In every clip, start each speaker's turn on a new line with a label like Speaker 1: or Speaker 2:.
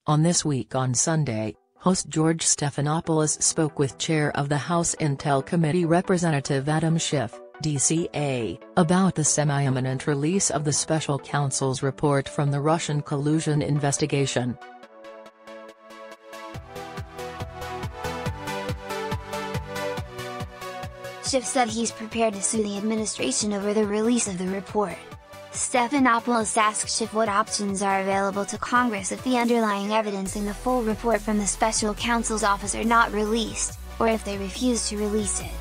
Speaker 1: On This Week on Sunday, host George Stephanopoulos spoke with Chair of the House Intel Committee Representative Adam Schiff, DCA, about the semi-imminent release of the special counsel's report from the Russian collusion investigation.
Speaker 2: Schiff said he's prepared to sue the administration over the release of the report. Stephanopoulos asked Schiff what options are available to Congress if the underlying evidence in the full report from the special counsel's office are not released, or if they refuse to release it.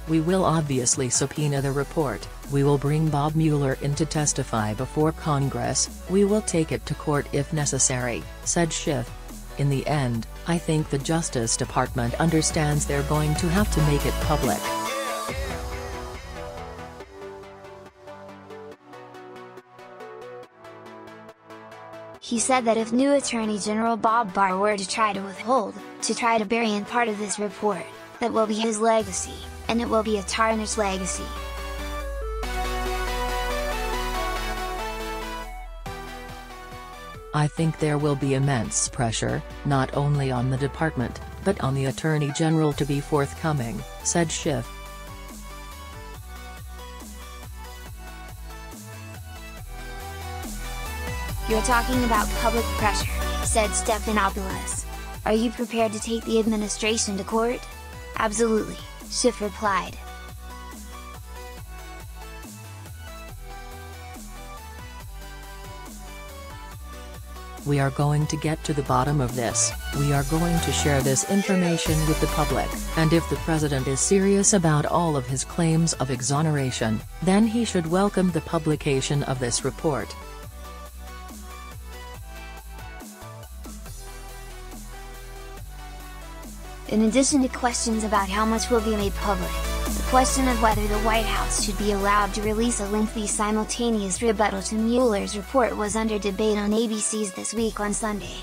Speaker 1: We will obviously subpoena the report, we will bring Bob Mueller in to testify before Congress, we will take it to court if necessary, said Schiff. In the end, I think the Justice Department understands they're going to have to make it public.
Speaker 2: He said that if new Attorney General Bob Barr were to try to bury in part of this report, that will be his legacy, and it will be a tarnished legacy.
Speaker 1: I think there will be immense pressure, not only on the department, but on the Attorney General to be forthcoming, said Schiff.
Speaker 2: You're talking about public pressure, said Stephanopoulos. Are you prepared to take the administration to court? Absolutely, Schiff replied.
Speaker 1: We are going to get to the bottom of this, we are going to share this information with the public, and if the president is serious about all of his claims of exoneration, then he should welcome the publication of this report.
Speaker 2: In addition to questions about how much will be made public, the question of whether the White House should be allowed to release a lengthy simultaneous rebuttal to Mueller's report was under debate on ABC's This Week on Sunday.